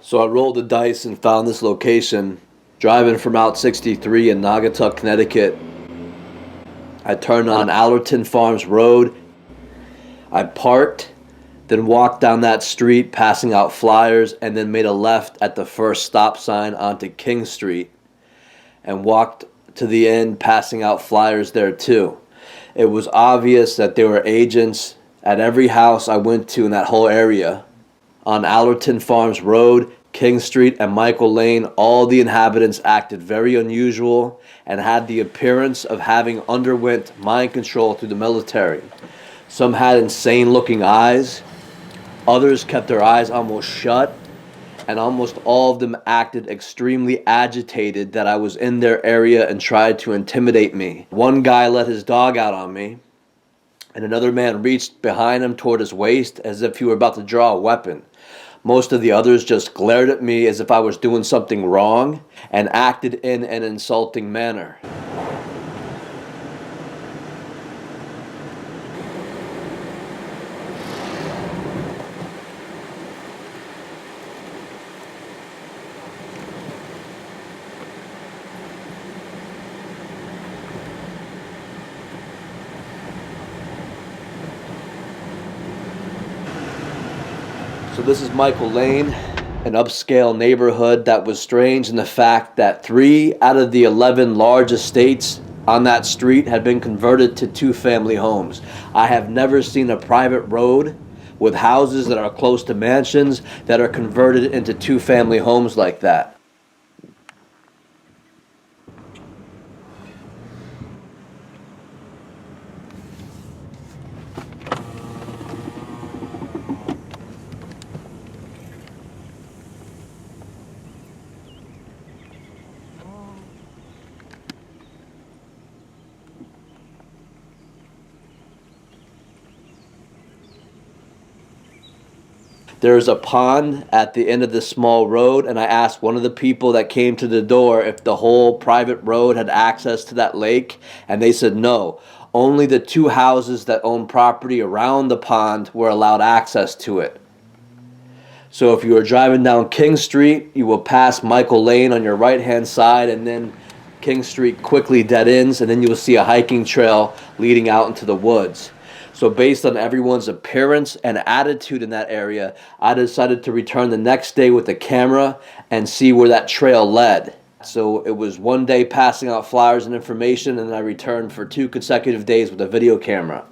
So I rolled the dice and found this location. Driving from Route 63 in Naugatuck, Connecticut, I turned on Allerton Farms Road. I parked, then walked down that street, passing out flyers, and then made a left at the first stop sign onto King Street and walked to the end, passing out flyers there too. It was obvious that there were agents at every house I went to in that whole area. On Allerton Farms Road, King Street, and Michael Lane, all the inhabitants acted very unusual and had the appearance of having underwent mind control through the military. Some had insane-looking eyes. Others kept their eyes almost shut, and almost all of them acted extremely agitated that I was in their area and tried to intimidate me. One guy let his dog out on me, and another man reached behind him toward his waist as if he were about to draw a weapon. Most of the others just glared at me as if I was doing something wrong and acted in an insulting manner. So this is Michael Lane, an upscale neighborhood that was strange in the fact that 3 out of the 11 large estates on that street had been converted to two-family homes. I have never seen a private road with houses that are close to mansions that are converted into two-family homes like that. There's a pond at the end of this small road, and I asked one of the people that came to the door if the whole private road had access to that lake, and they said no. Only the 2 houses that own property around the pond were allowed access to it. So if you are driving down King Street, you will pass Michael Lane on your right-hand side, and then King Street quickly dead ends, and then you will see a hiking trail leading out into the woods. So based on everyone's appearance and attitude in that area, I decided to return the next day with a camera and see where that trail led. So it was one day passing out flyers and information, and then I returned for 2 consecutive days with a video camera.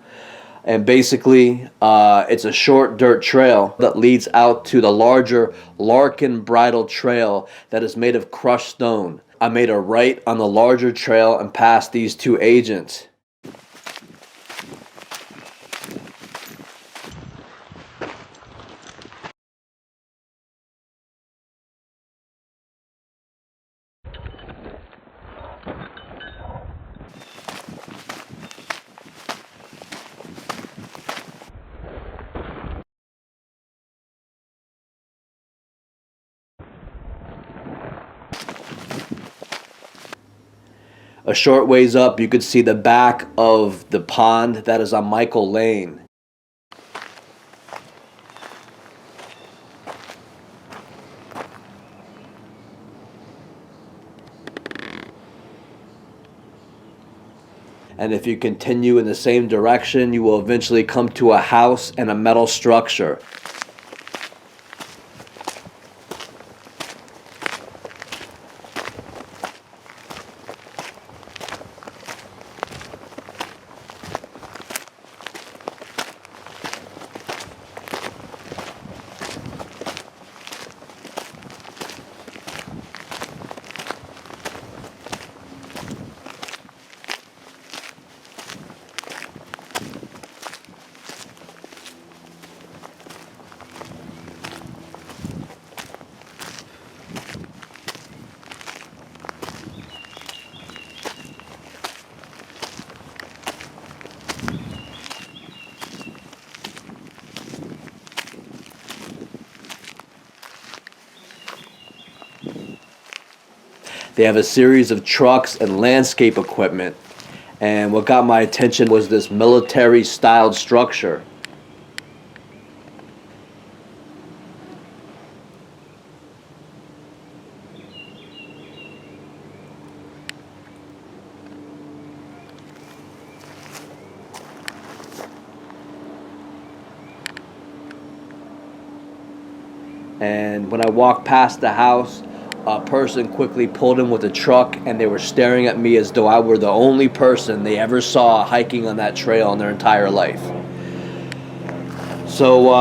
And basically, it's a short dirt trail that leads out to the larger Larkin Bridle Trail that is made of crushed stone. I made a right on the larger trail and passed these 2 agents. A short ways up, you could see the back of the pond that is on Michael Lane. And if you continue in the same direction, you will eventually come to a house and a metal structure. They have a series of trucks and landscape equipment. And what got my attention was this military-styled structure. And when I walked past the house, a person quickly pulled in with a truck, and they were staring at me as though I were the only person they ever saw hiking on that trail in their entire life. So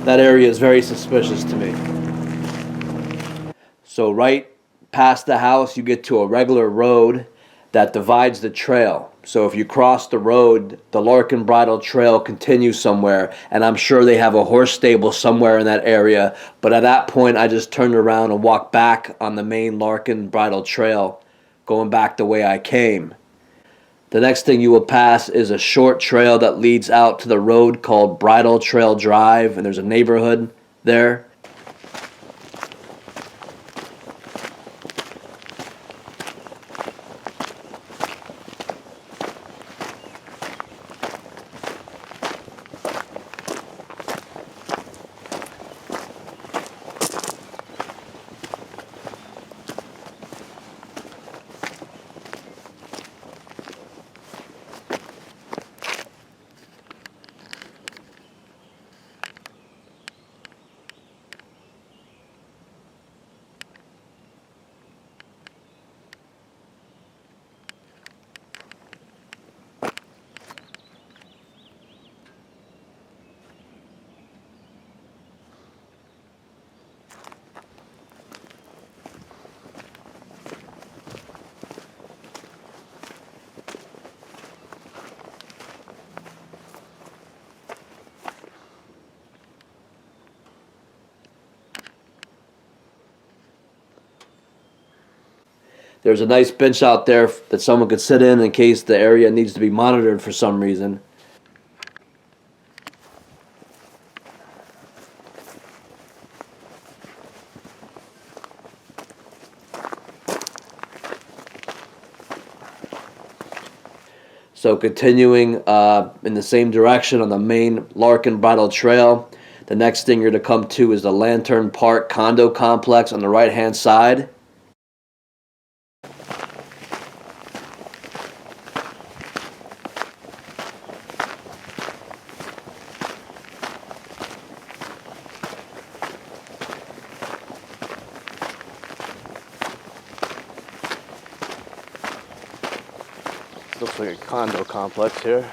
that area is very suspicious to me. So right past the house, you get to a regular road that divides the trail. So if you cross the road, the Larkin Bridle Trail continues somewhere, and I'm sure they have a horse stable somewhere in that area. But at that point, I just turned around and walked back on the main Larkin Bridle Trail, going back the way I came. The next thing you will pass is a short trail that leads out to the road called Bridle Trail Drive, and there's a neighborhood there. There's a nice bench out there that someone could sit in case the area needs to be monitored for some reason. So continuing in the same direction on the main Larkin Bridle Trail, the next thing you're to come to is the Lantern Park condo complex on the right-hand side. Looks like a condo complex here.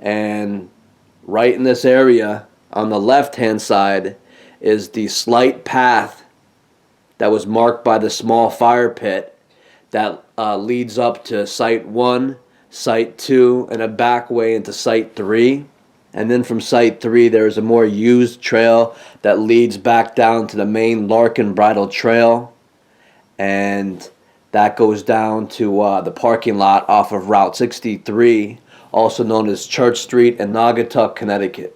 And right in this area on the left-hand side is the slight path that was marked by the small fire pit that leads up to Site 1, Site 2, and a back way into Site 3. And then from Site 3, there's a more used trail that leads back down to the main Larkin Bridle Trail. And that goes down to the parking lot off of Route 63 also known as Church Street in Naugatuck, Connecticut.